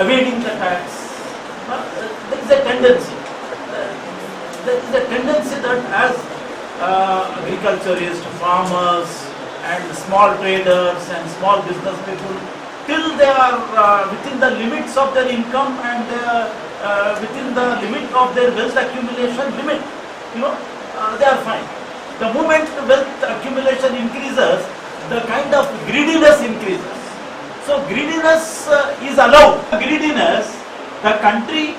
evading the tax. There is a tendency. There is a tendency that as agriculturists, farmers, and small traders and small business people, till they are within the limits of their income and within the limit of their wealth accumulation limit, they are fine. The moment wealth accumulation increases, the kind of greediness increases. So greediness is allowed. Greediness, the country,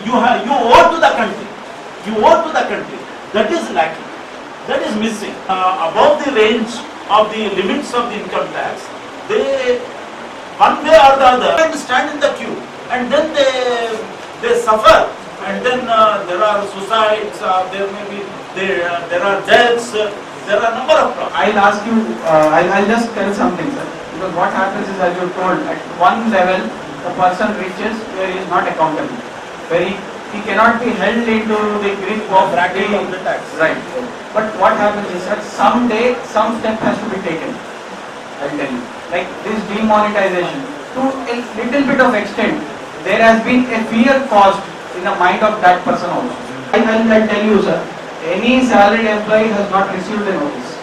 you owe to the country. You owe to the country. That is lacking. That is missing. Above the range of the limits of the income tax, they, one way or the other, stand in the queue, and then they suffer, and then there are suicides, there may be there are deaths, there are a number of problems. I'll ask you, I'll just tell something, sir. Because what happens is, as you told, at one level, the person reaches where he is not accountable, where he cannot be held into the grip of bracket of the tax. Right. But what happens is that someday some step has to be taken. I'll tell you. Like this demonetization, to a little bit of extent, there has been a fear caused in the mind of that person also. I'll tell you, sir, any salaried employee has not received a notice.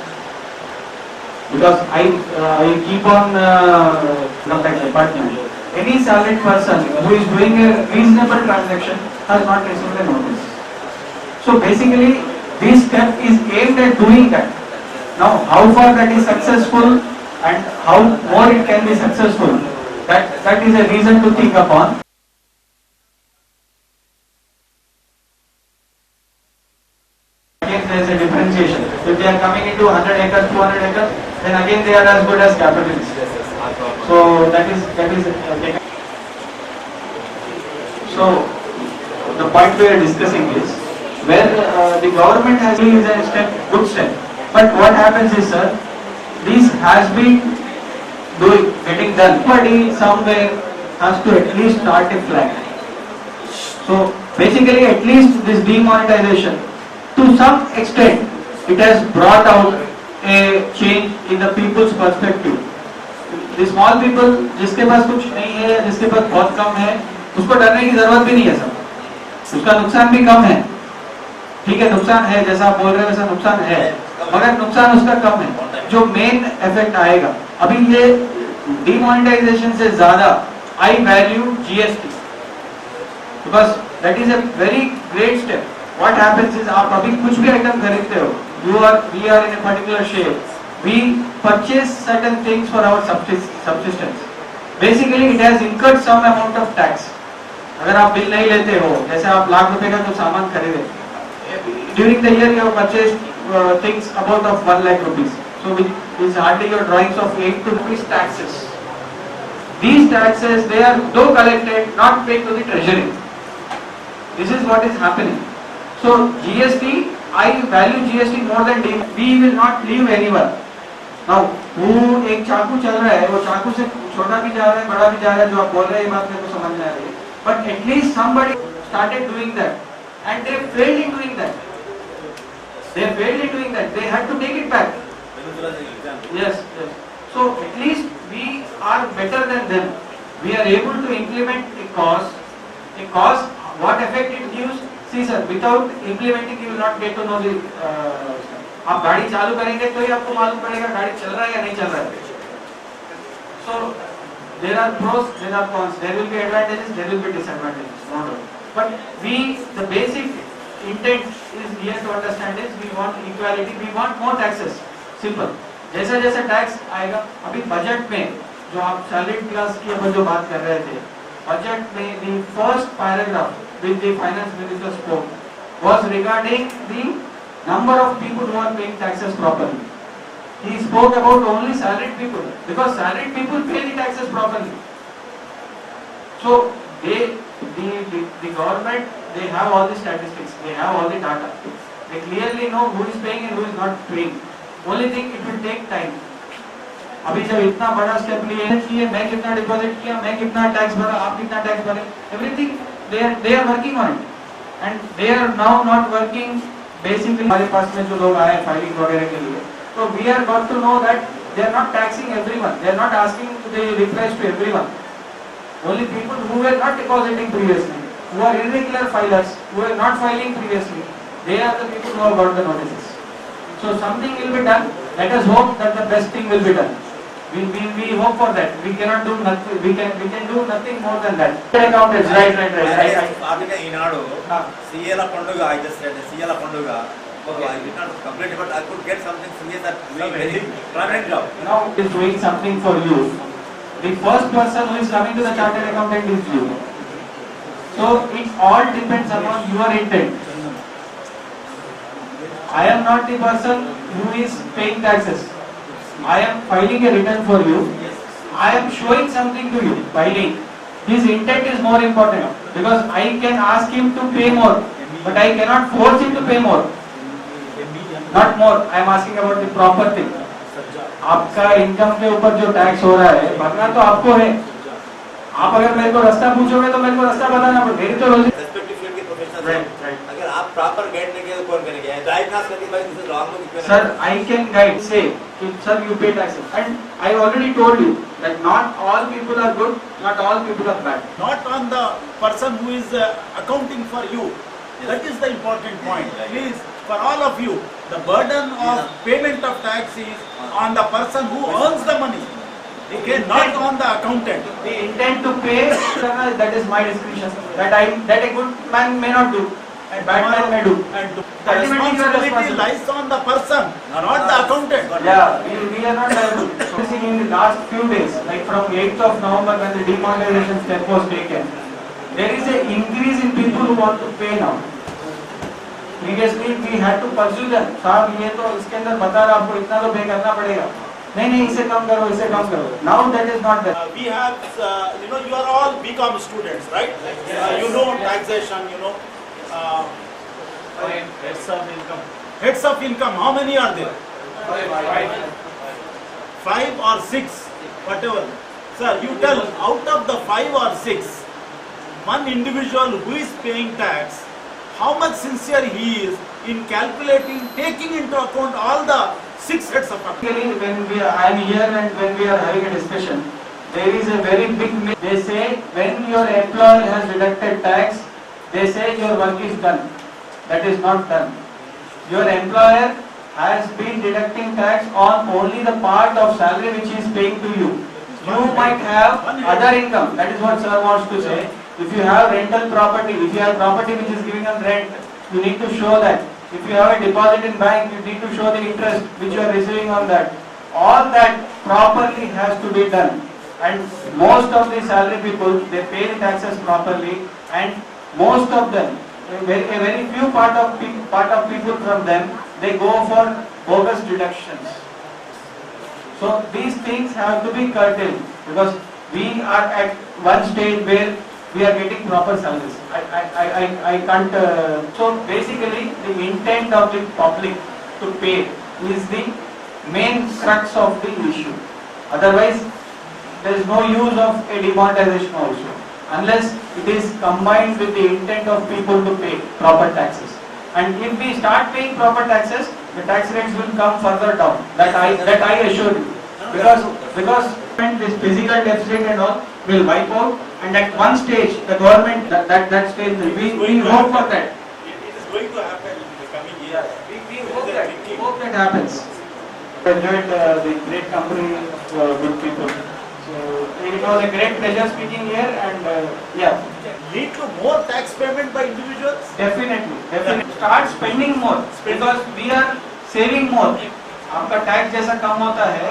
Because I keep on from that department. Any salaried person who is doing a reasonable transaction has not received a notice. So basically, this step is aimed at doing that. Now, how far that is successful and how more it can be successful, that is a reason to think upon. Again, there is a differentiation. If they are coming into 100 acres, 200 acres, then again they are as good as capitalists. So that is. So the point we are discussing is where the government has been a good step. But what happens is, sir, this has been getting done. Somebody somewhere has to at least start a flag. So basically, at least this demonetization, to some extent, it has brought out a change in the people's perspective. The small people, जिसके पास कुछ नहीं है, जिसके पास बहुत कम है, उसको डरने की जरूरत भी नहीं है सर. उसका नुकसान भी कम है. ठीक है, नुकसान है, जैसा आप बोल रहे हैं वैसा नुकसान है, मगर नुकसान उसका कम है. जो मेन इफेक्ट आएगा, अभी ये डिमोनेटाइजेशन से ज्यादा I value GST, because that is a very great step. What happens is, आप अभी कुछ भी आइटम खरीदते हो, we are in a particular shape, we purchase certain things for our subsistence. Basically it has incurred some amount of tax. अगर आप bill नहीं लेते हो, जैसे आप लाख रुपए का जो सामान खरीदे, during the year you have purchased things about of 1 lakh rupees, so which is hardly your drawings of 8 to rupees taxes. These taxes, they are though collected, not paid to the treasury. This is what is happening. So GST, I value GST more than D. We will not leave anyone. Now, वो एक चाकू चल रहा है, वो चाकू से छोटा भी जा रहा है, बड़ा भी जा रहा है, जो आप बोल रहे हैं ये बात मेरे को समझ में आ रही है. But at least somebody started doing that, and they failed in doing that. They failed in doing that. They had to take it back. Yes. So at least we are better than them. We are able to implement a cause. What effect it gives? See sir, without implementing you will not get to know the. आप गाड़ी चालू करेंगे तो ही आपको मालूम पड़ेगा गाड़ी चल रहा है या नहीं चल रहा है. So there are pros, there are cons. There will be advantages, there will be disadvantages. No doubt. But the basic intent is here to understand is we want equality, we want more taxes. Simple. जैसा जैसा tax आएगा, अभी budget में जो आप salaried class की अपन जो बात कर रहे थे, बजट में the first paragraph which the finance minister spoke was regarding the number of people who are paying taxes properly. He spoke about only salaried people, because salaried people pay the taxes properly. So the government, they have all the statistics, they have all the data, they clearly know who is paying and who is not paying. Only thing, it will take time. अभी जब इतना बड़ा step लिए, मैं कितना deposit किया, मैं कितना टैक्स भरा, आप कितना टैक्स भरे, everything they are working on it, and they are now not working. Basically हमारे पास में जो लोग आए फाइलिंग वगैरह के लिए, तो we are got to know that they are not taxing everyone, they are not asking the refresh to everyone. Only people who were not depositing previously, who are irregular filers, who are not filing previously, they are the people who have got the notices. So something will be done. Let us hope that the best thing will be done. We hope for that. We cannot do nothing. We can do nothing more than that. Accountants, right. అందుకే ఈనాడు సీఏల పండుగ I just red సీఏల పండుగ I did not complete it, but I could get something CA that very permanent job. Now it is doing something for you. The first person who is coming to the chartered accountant is you. So it all depends upon your intent. I am not the person who is paying taxes. I am filing a return for you. I am showing something to you. Filing. His intent is more important because I can ask him to pay more, but I cannot force him to pay more. Not more. I am asking about the proper thing. आपका income के ऊपर जो tax हो रहा है भरना तो आपको है. आप अगर मेरे को रास्ता पूछोगे तो मेरे को रास्ता बताना पड़ेगा. मेरी तो रोजी रेस्पेक्टिव फील्ड के प्रोफेशनल अगर आप प्रॉपर गाइड नहीं किया तो कौन करेगा? डायग्नोस करके भाई this is wrong. Sir, I can guide, say, sir, you pay taxes. And I already told you that not all people are good, not all people are bad. Not on the person who is accounting for you. That is the important point. Please, for all of you, the burden of payment of tax is on the person who earns the money. Okay, not on the accountant. The intent to pay, that is my discretion. That a good man may not do, and bad man may do. And the Ultimately, you are responsibility responsible. lies on the person, not the accountant. Yeah, we are not liable. Noticing in the last few days, like from 8th of November when the demonetization step was taken, there is an increase in people who want to pay now. Previously we had to pursue them. साहब ये तो इसके अंदर बता रहा आपको इतना तो पे करना पड़ेगा. नहीं इसे कम करो, इसे कम करो. Now that is not there. We have, you are all BCom students, right? You know taxation, heads of income. Heads of income, how many are there? 5 or 6, whatever. Sir, you tell, out of the 5 or 6, one individual who is paying tax, how much sincere he is in calculating, taking into account all the 6 heads of account. When I am here and when we are having a discussion, there is a very big myth. They say when your employer has deducted tax, they say your work is done. That is not done. Your employer has been deducting tax on only the part of salary which he is paying to you. You might have other income. That is what sir wants to say. If you have rental property, if you have property which is giving on rent, you need to show that. If you have a deposit in bank, you need to show the interest which you are receiving on that. All that properly has to be done. And most of the salary people, they pay the taxes properly, and most of them, a very few part of people from them, they go for bogus deductions. So these things have to be curtailed because we are at one stage where we are getting proper salaries. I can't. So basically, the intent of the public to pay is the main crux of the issue. Otherwise, there is no use of a demonetization also, unless it is combined with the intent of people to pay proper taxes. And if we start paying proper taxes, the tax rates will come further down. That I assure you. Because this physical deficit and all will wipe out, and at one stage the government that stage we hope for that. It is going to happen in the coming year. We hope that happens. I enjoyed the great company of good people. So it was a great pleasure speaking here, and Lead to more tax payment by individuals? definitely start spending more because we are saving more. आपका tax जैसा कम होता है,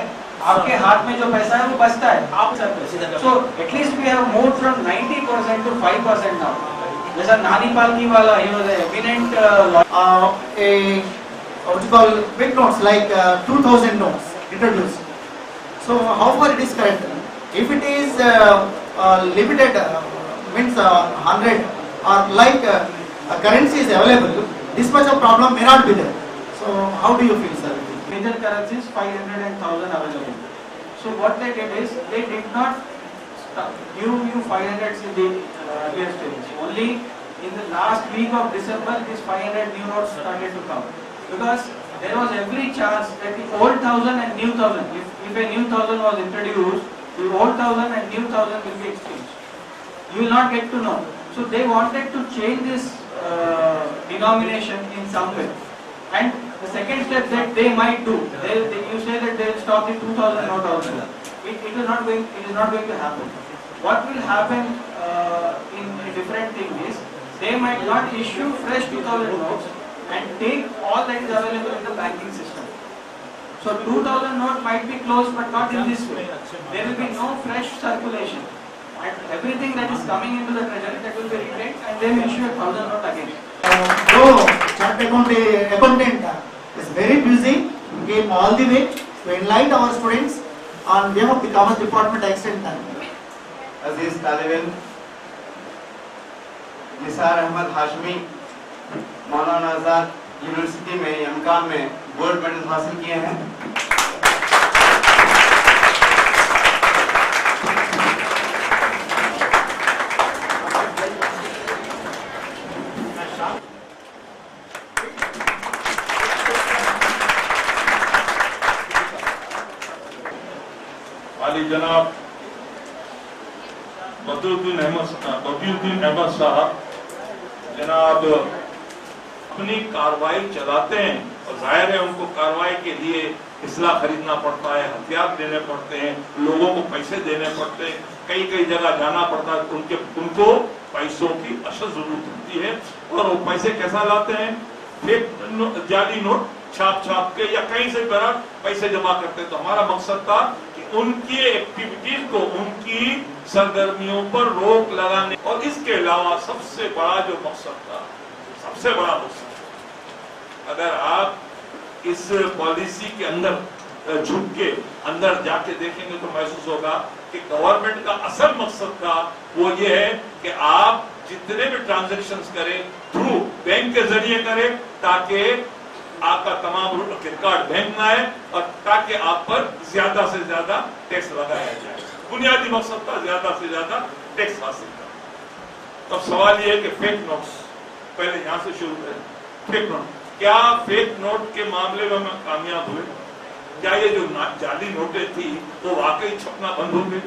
आपके हाथ में जो पैसा है वो बचता है. आप so at least we have moved from 90% to 5% now. जैसा नानी पालकी वाला, he was a eminent what you call big notes like 2000 notes introduced. So how far it is correct? If it is limited, means 100 or like currency is available, this much of problem may not be there. So how do you feel, sir? Major currencies 500 and 1000 available. So what they did is they did not give you 500s in the earlier stage. Only in the last week of December these 500 new notes started to come, because there was every chance that the old 1000 and new 1000, if a new 1000 was introduced, the old 1000 and new 1000 will be exchanged. you will not get to know. So they wanted to change this denomination in some way. And the second step that they might do, you say that they will stop the 2000 note also. It is not going to happen. What will happen in a different thing is, they might not issue fresh 2000 notes and take all that is available in the banking system. So 2000 note might be closed, but not in this way. There will be no fresh circulation. And everything that is coming into the treasury, that will be retained, and they will issue a 1000 note again. Though chartered accountant is very busy, came all the way to enlighten our students on behalf of the Commerce Department. I extend that. Aziz Talib Nisar Ahmad Hashmi Maulana Azad university में MCom में gold medal हासिल किए हैं। वाली जनाब बदरुद्दीन अहमद साहब जनाब अपनी कार्रवाई चलाते हैं और जाहिर है उनको कार्रवाई के लिए इसलाह खरीदना पड़ता है, हथियार देने पड़ते हैं, लोगों को पैसे देने पड़ते हैं, कई कई जगह जाना पड़ता है, उनको पैसों की अशद जरूरत होती है। और वो पैसे कैसा लाते हैं? फेक जाली नोट छाप के या कहीं से पैसे जमा करते हैं। तो हमारा मकसद था कि उनकी एक्टिविटीज को, उनकी सरगर्मियों पर रोक लगाने, और इसके अलावा सबसे बड़ा जो मकसद था, सबसे बड़ा मकसद, अगर आप इस पॉलिसी के अंदर झुक के अंदर जाके देखेंगे तो महसूस होगा कि गवर्नमेंट का असल मकसद था वो ये है कि आप जितने भी ट्रांजैक्शंस करें थ्रू बैंक के जरिए करें, ताकि आपका तमाम रिकॉर्ड बैंक में आए और ताकि आप पर ज्यादा से ज्यादा टैक्स लगाया जाए। बुनियादी मकसद था ज्यादा से ज्यादा टैक्स हासिल करना। तो सवाल ये है कि फेक नोट्स, पहले यहाँ से शुरू करें। फेक नोट, क्या फेक नोट के मामले में हम कामयाब हुए? क्या ये जो जाली नोटें थी वो वाकई छपना बंद हो गई?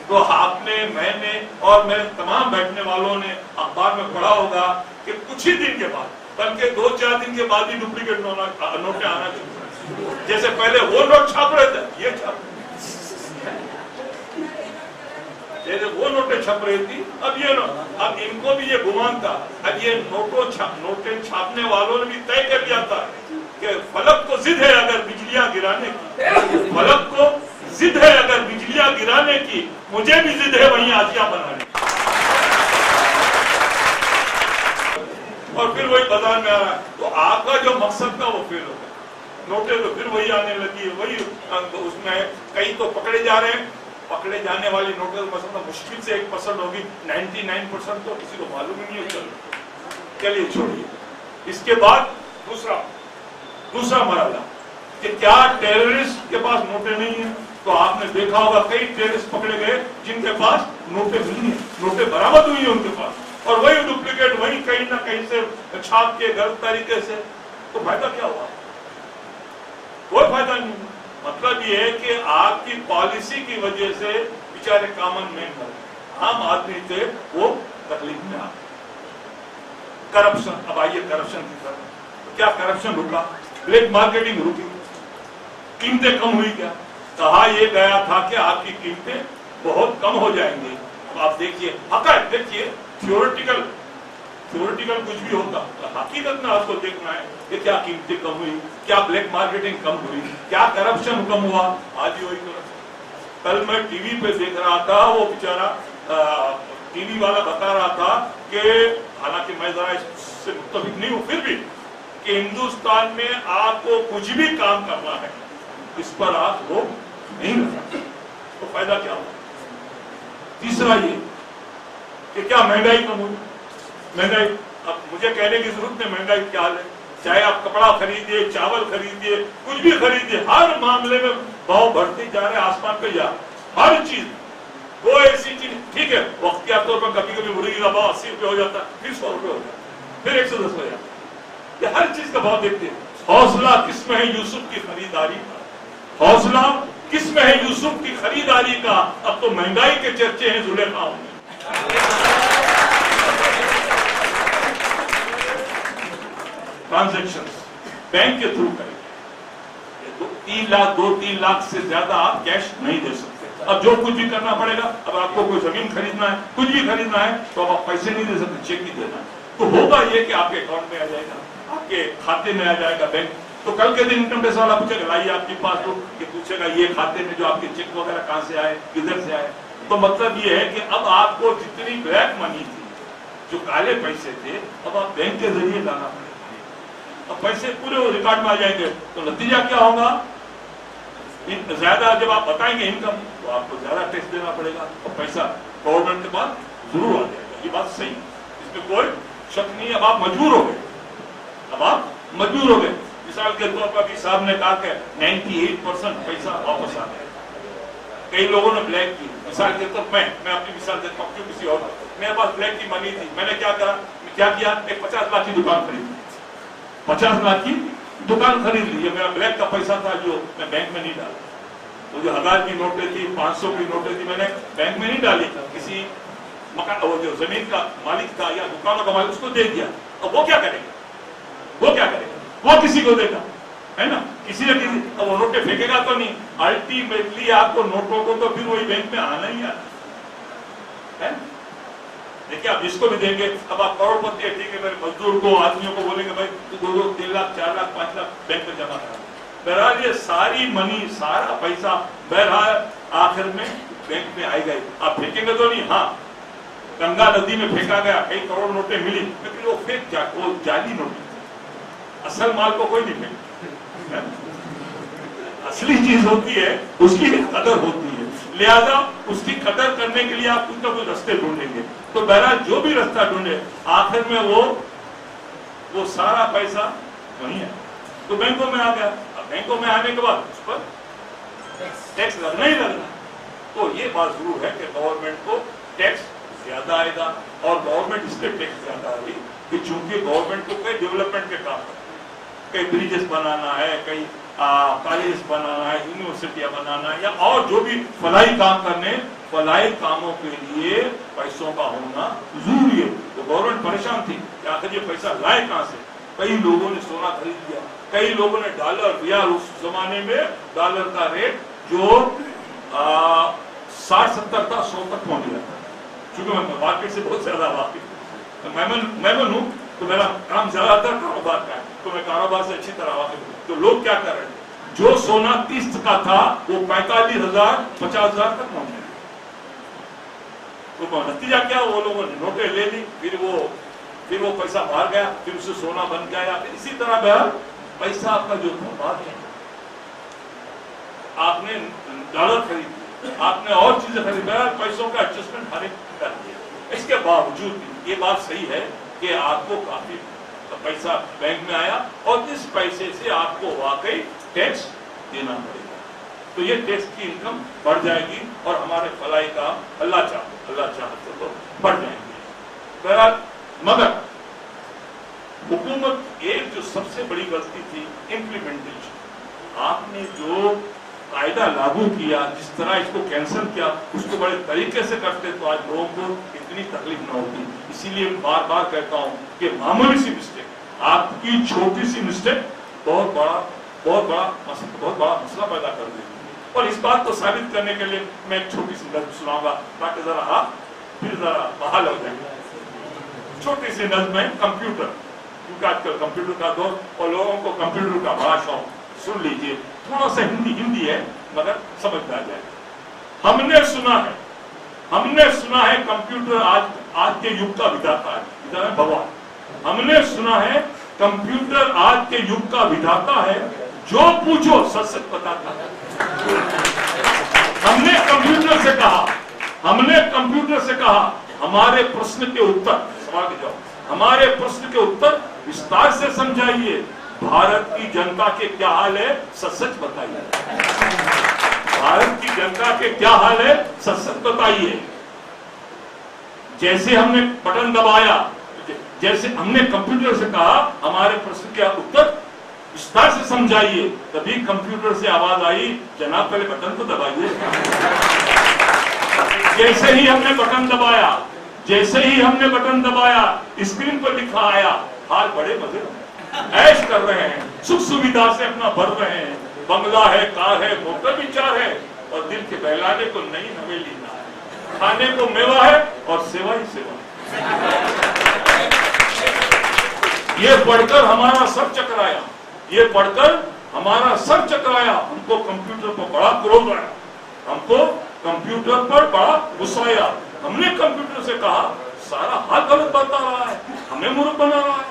तो आपने, मैंने और मेरे तमाम बैठने वालों ने अखबार में पढ़ा होगा कि कुछ ही दिन के बाद, बल्कि 2-4 दिन के बाद ही डुप्लीकेट नोटें आना शुरू। जैसे पहले वो नोट छाप रहे थे, ये छाप, जैसे वो नोटें छप रही थी, अब ये अब इनको भी ये गुमान था। अब ये नोटें छापने वालों ने भी तय कर लिया था कि फलक को जिद है अगर बिजलियां गिराने की, फलक को जिद है अगर बिजलियां गिराने की, मुझे भी जिद है वहीं आजिया बनाने। और फिर वही बाजार में आ रहा है। तो आपका जो मकसद था वो फेल हो गया। नोटें तो फिर वही आने लगी, वही उसमें कई तो पकड़े जा रहे हैं। पकड़े जाने वाली नोटें तो मुश्किल से 1% होगी, 99% तो किसी को मालूम ही नहीं है। चलिए छोड़िए। इसके बाद दूसरा मरहला कि क्या टेररिस्ट के पास नोटें नहीं है? तो आपने देखा होगा कई टेररिस्ट पकड़े गए जिनके पास नोटें नहीं है, नोटें बरामद हुई है उनके पास, और वही डुप्लीकेट वही कहीं ना कहीं से छाप के गलत तरीके से। तो फायदा क्या हुआ? कोई फायदा नहीं। मतलब ये है कि आपकी पॉलिसी की वजह से बेचारे कॉमन मैन, आम आदमी थे, वो तकलीफ में आ। करप्शन, अब आइए करप्शन की तरफ। क्या करप्शन रुका? ब्लैक मार्केटिंग रुकी? कीमतें कम हुई क्या? कहा यह गया था कि आपकी कीमतें बहुत कम हो जाएंगी। आप देखिए, हकीकत देखिए, थियोरेटिकल कुछ भी होता, हकीकत में आपको देखना है कि क्या कीमतें कम हुई, क्या ब्लैक मार्केटिंग कम हुई, क्या करप्शन कम हुआ। आज ही वही करप्शन। कल मैं टीवी पे देख रहा था, वो बेचारा टीवी वाला बता रहा था कि, हालांकि मैं जरा इससे मुत्तफिक नहीं हूँ, फिर भी कि हिंदुस्तान में आपको कुछ भी काम करना है, इस पर आप रोक नहीं लगा, तो फायदा क्या हुआ? तीसरा ये कि क्या महंगाई कम हुई? महंगाई, अब मुझे कहने की जरूरत नहीं महंगाई क्या हाल है। चाहे आप कपड़ा खरीदिए, चावल खरीदिए, कुछ भी खरीदिए, हर मामले में भाव बढ़ते जा रहे, आसमान पे जा, हर चीज। कोई ऐसी चीज, ठीक है, वक्त के तौर पर कभी कभी मुर्गी का भाव 80 रुपये हो जाता है, फिर 100 रुपये हो जाता है, फिर 110 हो जाता है। ये हर चीज का भाव देखते हैं। हौसला किसमें है यूसुफ की खरीदारी का? हौसला किसमें है यूसुफ की खरीदारी का? अब तो महंगाई के चर्चे हैं जुलेखा में। ट्रांजैक्शन बैंक के थ्रू करेंगे। 3 लाख 2-3 लाख से ज्यादा आप कैश नहीं दे सकते। अब जो कुछ भी करना पड़ेगा, अब आपको कोई जमीन खरीदना है, कुछ भी खरीदना है, तो अब आप पैसे नहीं दे सकते, चेक ही देना है। तो होगा ये कि आपके अकाउंट में आ जाएगा, आपके खाते में आ जाएगा बैंक। तो कल के दिन इनकम टैक्स वाला पूछेगा लाइए आपकी पासबुक, कि पूछेगा ये खाते में जो आपके चेक वगैरह कहाँ से आए, किधर से आए। तो मतलब ये है कि अब आपको जितनी ब्लैक मनी थी, जो काले पैसे थे, अब आप बैंक के जरिए लाना पड़ेगा। अब पैसे पूरे रिकॉर्ड में आ जाएंगे, तो नतीजा क्या होगा? ज्यादा जब आप बताएंगे इनकम, तो आपको ज्यादा टैक्स देना पड़ेगा और पैसा गवर्नमेंट के पास जरूर आ जाएगा। ये बात सही, इसमें कोई शक नहीं। अब आप मजबूर हो गए, अब आप मजबूर हो गए। मिसाल के तौर पर अभी साहब ने कहा कि 98% पैसा वापस आ गया। कई लोगों ने ब्लैक की, मिसाल के तौर मैं अपनी मिसाल देता हूँ, क्यों किसी और, मेरे पास ब्लैक की मनी थी, मैंने क्या किया, एक 50 लाख की दुकान खरीदी, 50 लाख की दुकान खरीद ली। मेरा ब्लैक का पैसा था जो मैं बैंक में नहीं डाला। वो जो 1000 की नोटें थी, 500 की नोटें थी, मैंने बैंक में नहीं डाली, किसी मकान, वो जो जमीन का मालिक था या दुकानों का मालिक, उसको दे दिया। अब वो क्या करेगा? वो किसी को देगा, है ना, किसी न किसी। अब वो नोटें फेंकेगा तो नहीं, अल्टीमेटली आपको नोटों को तो फिर वही बैंक में आना ही है। देखिए आप जिसको भी देंगे, अब आप करोड़पति है, ठीक है, मेरे मजदूर को, आदमियों को बोलेंगे भाई तू 2-2, 3 लाख, 4 लाख, 5 लाख बैंक में जमा करा। बहरहाल ये सारी मनी, सारा पैसा बहरहाल आखिर में बैंक में आएगा ही। आप फेंकेंगे तो नहीं। हाँ, गंगा नदी में फेंका गया, कई करोड़ नोटें मिली, लेकिन वो जाली नोटें, असल माल को कोई नहीं फेंकता। असली चीज होती है, उसकी कदर होती है, लिहाजा उसकी कदर करने के लिए आप कुछ ना कुछ रास्ते ढूंढेंगे। तो बहरहाल जो भी रास्ता ढूंढे, आखिर में वो सारा पैसा वही है, तो बैंकों में आ गया। अब बैंकों में आने के बाद उस पर टैक्स लगना ही लगना। तो ये बात जरूर है कि गवर्नमेंट को टैक्स ज्यादा आएगा, और गवर्नमेंट इसलिए टैक्स ज्यादा आएगी कि चूंकि गवर्नमेंट को कई डेवलपमेंट के काम, कई ब्रिजेस बनाना है, कई कॉलेज बनाना है, यूनिवर्सिटियां बनाना है, या और जो भी फलाई काम करने, फलाई कामों के लिए पैसों का होना जरूरी है। तो गवर्नमेंट परेशान थी कि आखिर ये पैसा लाए कहां से। कई लोगों ने सोना खरीद लिया, कई लोगों ने डॉलर, रियाल, उस जमाने में डॉलर का रेट जो 60-70 था, 100 तक पहुंच गया था। क्योंकि मैं मार्केट से बहुत ज्यादा वाकिफ, मैं हूं, तो मेरा काम ज्यादातर कारोबार का है, तो मैं कारोबार से अच्छी तरह वाकिफ हूं। तो लोग क्या कर रहे हैं, जो सोना 30 का था वो 45,000, 50,000 तक पहुंच गया। तो नतीजा क्या, वो लोगों ने नोटें ले ली, फिर वो पैसा बाहर गया, फिर उससे सोना बन गया, फिर इसी तरह बहर पैसा आपका जो था बाहर गया। आपने डॉलर खरीद, आपने और चीजें खरीद, पैसों का एडजस्टमेंट हर एक कर दिया। इसके बावजूद भी ये बात सही है कि आपको काफी पैसा बैंक में आया, और इस पैसे से आपको वाकई टैक्स देना पड़ेगा। तो ये टैक्स की इनकम बढ़ जाएगी, और हमारे फलाई का अल्लाह चाहते तो बढ़ जाएंगे। बहरहाल, मगर हुकूमत एक जो सबसे बड़ी गलती थी, इम्प्लीमेंटेशन। आपने जो कायदा लागू किया, जिस तरह इसको कैंसिल किया, उसको बड़े तरीके से करते तो आज लोगों को इतनी तकलीफ न होती। इसीलिए बार बार कहता हूं कि मामूली सी मिस्टेक, आपकी छोटी सी मिस्टेक बहुत बड़ा मसला पैदा कर देती है। और इस बात को साबित करने के लिए मैं एक छोटी सी नज़्म सुनाऊंगा, ताकि जरा आप फिर जरा बहाल हो जाएंगे। छोटी सी नज़्म है कंप्यूटर, क्योंकि आजकल कंप्यूटर का दौर और लोगों को कंप्यूटर का बड़ा शौक। सुन लीजिए, थोड़ा सा हिंदी है मगर समझ में आ जाएगा। हमने सुना है कंप्यूटर आज के युग का विधाता है, भगवान। हमने सुना है कंप्यूटर आज के युग का विधाता है, जो पूछो सच सच बताता है। हमने कंप्यूटर से कहा हमारे प्रश्न के उत्तर, सवाल के जवाब, हमारे प्रश्न के उत्तर विस्तार से समझाइए। भारत की जनता के क्या हाल है, सच सच बताइए। भारत की जनता के क्या हाल है, सच सच बताइए। जैसे हमने बटन दबाया, जैसे हमने कंप्यूटर से कहा हमारे प्रश्न के उत्तर विस्तार से समझाइए, तभी कंप्यूटर से आवाज आई, जनाब पहले बटन तो दबाइए। जैसे ही हमने बटन दबाया, जैसे ही हमने बटन दबाया स्क्रीन पर लिखा आया, हाल बड़े मजे में ऐश कर रहे हैं, सुख सुविधा से अपना भर रहे हैं। बंगला है, कार है, मोटर विचार है और दिल के बहलाने को नई नवेली ना है, खाने को मेवा है और सेवा ही सेवा। ये पढ़कर हमारा सर चकराया, ये पढ़कर हमारा सर चकराया। हमको कंप्यूटर पर बड़ा क्रोध आया, हमको कंप्यूटर पर बड़ा गुस्सा आया। हमने कंप्यूटर से कहा सारा हाल गलत बता रहा है, हमें मूर्ख बना रहा है,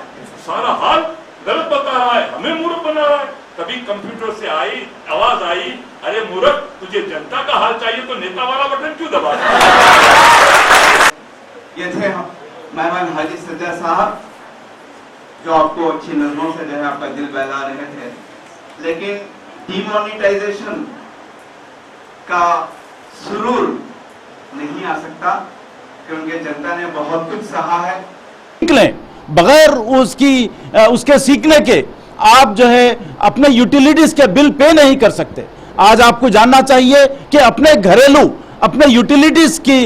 सारा हाल गलत बता रहा है, हमें मूर्ख बना रहा है। तभी कंप्यूटर से आई आवाज आई, अरे मूर्ख, तुझे जनता का हाल चाहिए तो नेता वाला बटन क्यों दबा रहा है? ये थे मेहमान हाजी सज्जा साहब, जो आपको अच्छी नजरों से जो है आपका दिल बहला रहे थे। लेकिन डिमोनेटाइजेशन का सुरूर नहीं आ सकता, क्योंकि जनता ने बहुत कुछ सहा है। निकलें बगैर उसके सीखने के आप जो है अपने यूटिलिटीज के बिल पे नहीं कर सकते। आज आपको जानना चाहिए कि अपने घरेलू अपने यूटिलिटीज की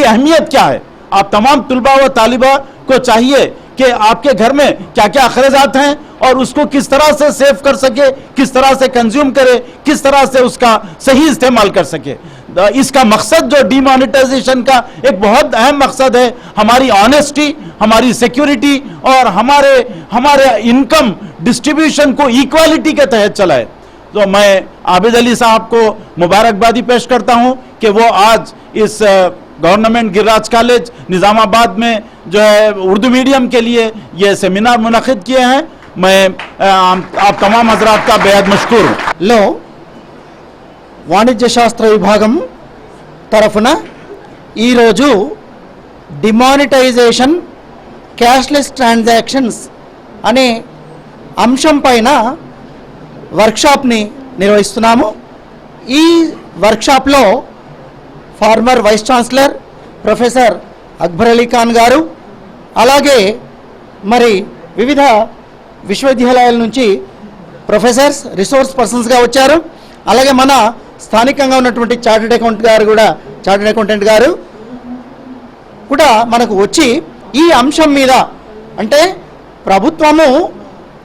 अहमियत क्या है। आप तमाम तुलबा व तालिबा को चाहिए कि आपके घर में क्या क्या अखराजात हैं और उसको किस तरह से सेव कर सके, किस तरह से कंज्यूम करे, किस तरह से उसका सही इस्तेमाल कर सके। इसका मकसद जो डिमोनेटाइजेशन का एक बहुत अहम मकसद है, हमारी ऑनेस्टी, हमारी सिक्योरिटी और हमारे इनकम डिस्ट्रीब्यूशन को इक्वालिटी के तहत चलाए। तो मैं आबिद अली साहब को मुबारकबादी पेश करता हूं कि वो आज इस गवर्नमेंट गिरिराज कॉलेज निज़ामाबाद में जो है उर्दू मीडियम के लिए ये सेमिनार मुनक़िद किए हैं। मैं आप तमाम हजरात का बेहद मशकूर हूँ। లో వాణిజ్య శాస్త్ర విభాగం తరఫున ఈరోజు డిమానిటైజేషన్ క్యాష్లెస్ ట్రాన్సాక్షన్స్ అనే అంశం పైన వర్క్షాప్ని నిర్వహిస్తున్నాము. ఈ వర్క్షాప్లో former vice chancellor professor Akbar Ali Khan గారు, అలాగే మరి వివిధ విశ్వవిద్యాలయాల నుంచి ప్రొఫెసర్స్, రిసోర్స్ పర్సన్స్గా వచ్చారు. అలాగే మన స్థానికంగా ఉన్నటువంటి చార్టెడ్ అకౌంటెంట్ గారు కూడా మనకు వచ్చి ఈ అంశం మీద, అంటే ప్రభుత్వము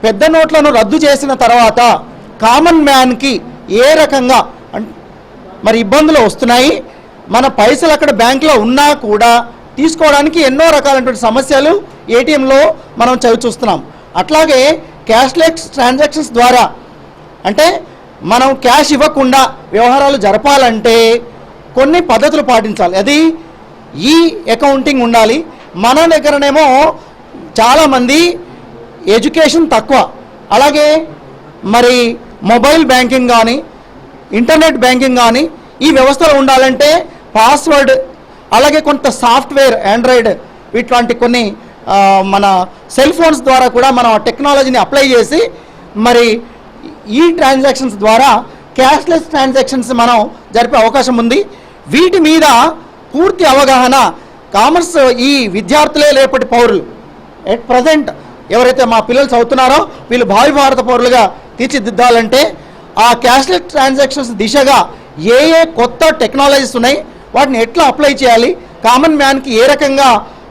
పెద్ద నోట్లను రద్దు చేసిన తర్వాత కామన్ మ్యాన్కి ఏ రకంగా మరి ఇబ్బందులు వస్తున్నాయి, మన పైసలు అక్కడ బ్యాంకులో ఉన్నా కూడా తీసుకోవడానికి ఎన్నో రకాలైనటువంటి సమస్యలు ఏటీఎంలో మనం చూస్తున్నాం. అట్లాగే క్యాష్లెస్ ట్రాన్సాక్షన్స్ ద్వారా, అంటే మనం క్యాష్ ఇవ్వకుండా వ్యవహారాలు జరపాలంటే కొన్ని పద్ధతులు పాటించాలి. అది ఈ అకౌంటింగ్ ఉండాలి. మన దగ్గరనేమో చాలామంది ఎడ్యుకేషన్ తక్కువ, అలాగే మరి మొబైల్ బ్యాంకింగ్ కానీ ఇంటర్నెట్ బ్యాంకింగ్ కానీ ఈ వ్యవస్థలో ఉండాలంటే పాస్వర్డ్, అలాగే కొంత సాఫ్ట్వేర్, ఆండ్రాయిడ్ ఇట్లాంటి కొన్ని మన సెల్ ఫోన్స్ ద్వారా కూడా మనం టెక్నాలజీని అప్లై చేసి మరి ఈ ట్రాన్సాక్షన్స్ ద్వారా క్యాష్లెస్ ట్రాన్సాక్షన్స్ మనం జరిపే అవకాశం ఉంది. వీటి మీద పూర్తి అవగాహన కామర్స్ ఈ విద్యార్థులే లేపటి పౌరులు ఎట్ ప్రజెంట్ ఎవరైతే మా పిల్లలు చదువుతున్నారో వీళ్ళు భావి భారత పౌరులుగా తీర్చిదిద్దాలంటే ఆ క్యాష్లెస్ ట్రాన్సాక్షన్స్ దిశగా ఏ కొత్త టెక్నాలజీస్ ఉన్నాయి, వాటిని ఎట్లా అప్లై చేయాలి, కామన్ మ్యాన్కి ఏ రకంగా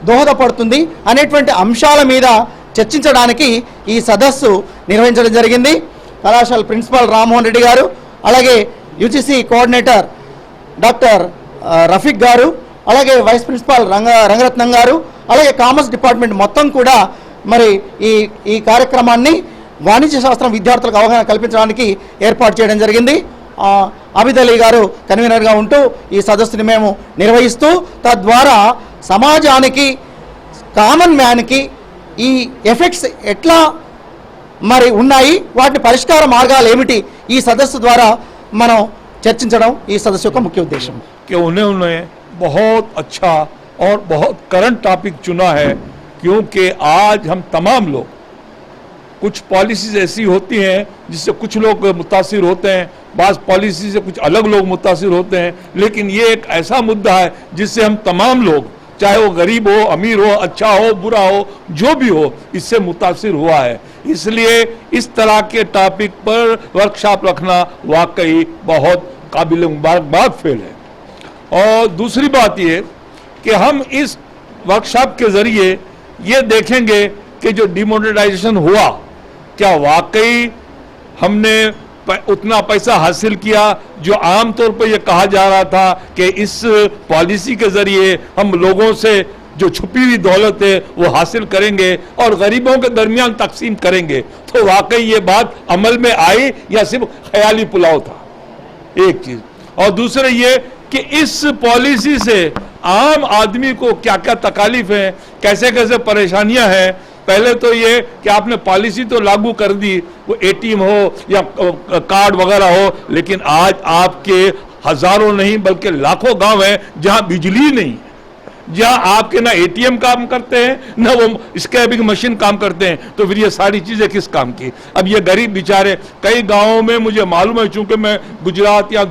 దోహదపడుతుంది అనేటువంటి అంశాల మీద చర్చించడానికి ఈ సదస్సు నిర్వహించడం జరిగింది. కళాశాల ప్రిన్సిపాల్ రామ్మోహన్ రెడ్డి గారు, అలాగే యూజీసీ కోఆర్డినేటర్ డాక్టర్ రఫీక్ గారు, అలాగే వైస్ ప్రిన్సిపాల్ రంగరత్నం గారు, అలాగే కామర్స్ డిపార్ట్మెంట్ మొత్తం కూడా మరి ఈ కార్యక్రమాన్ని వాణిజ్య శాస్త్రం విద్యార్థులకు అవగాహన కల్పించడానికి ఏర్పాటు చేయడం జరిగింది. ఆబిద్ అలీ గారు కన్వీనర్గా ఉంటూ ఈ సదస్సుని మేము నిర్వహిస్తూ తద్వారా సమాజానికి, కామన్ మ్యాన్కి ఈ ఎఫెక్ట్స్ ఎట్లా మరి ఉన్నాయి, వాటి పరిష్కార మార్గాలు ఏమిటి, ఈ సదస్సు ద్వారా మనం చర్చించడం ఈ సదస్సు యొక్క ముఖ్య ఉద్దేశం. कि उन्होंने बहुत अच्छा और बहुत करंट टॉपिक चुना है, क्योंकि आज हम तमाम लोग, कुछ पॉलिसीज ऐसी होती हैं जिससे कुछ लोग मुतासिर होते हैं, बाज़ पॉलिसी से कुछ अलग लोग मुतासिर होते हैं, लेकिन ये एक ऐसा मुद्दा है जिससे हम तमाम लोग, चाहे वो गरीब हो, अमीर हो, अच्छा हो, बुरा हो, जो भी हो, इससे मुतासिर हुआ है. इसलिए इस तरह के टॉपिक पर वर्कशॉप रखना वाकई बहुत काबिल मुबारकबाद फेल है. और दूसरी बात ये کہ ہم اس ورکشاپ کے ذریعے یہ دیکھیں گے کہ جو ڈیمونیٹائزیشن ہوا کیا واقعی ہم نے اتنا پیسہ حاصل کیا جو عام طور پہ یہ کہا جا رہا تھا کہ اس پالیسی کے ذریعے ہم لوگوں سے جو چھپی ہوئی دولت ہے وہ حاصل کریں گے اور غریبوں کے درمیان تقسیم کریں گے. تو واقعی یہ بات عمل میں آئی یا صرف خیالی پلاؤ تھا؟ ایک چیز. اور دوسرے یہ کہ اس پالیسی سے عام آدمی کو کیا کیا تکالیف ہیں, کیسے کیسے پریشانیاں ہیں. پہلے تو یہ کہ آپ نے پالیسی تو لاگو کر دی, وہ اے ٹی ایم ہو یا کارڈ وغیرہ ہو, لیکن آج آپ کے ہزاروں نہیں بلکہ لاکھوں گاؤں ہیں جہاں بجلی نہیں, جہاں آپ کے نہ اے ٹی ایم کام کرتے ہیں نہ وہ اسکیبنگ مشین کام کرتے ہیں. تو پھر یہ ساری چیزیں کس کام کی؟ اب یہ غریب بیچارے کئی گاؤں میں, مجھے معلوم ہے چونکہ میں گجرات یا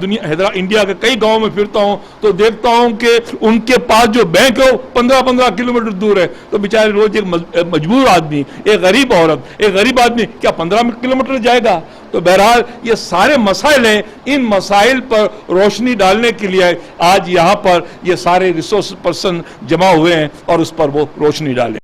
انڈیا کے کئی گاؤں میں پھرتا ہوں تو دیکھتا ہوں کہ ان کے پاس جو بینک ہے وہ 15-15 کلومیٹر دور ہے. تو بیچارے روز ایک مجبور آدمی, ایک غریب عورت, ایک غریب آدمی کیا 15 کلومیٹر جائے گا؟ تو بہرحال یہ سارے مسائل ہیں, ان مسائل پر روشنی ڈالنے کے لیے آج یہاں پر یہ سارے ریسورس پرسن جمع ہوئے ہیں اور اس پر وہ روشنی ڈالیں.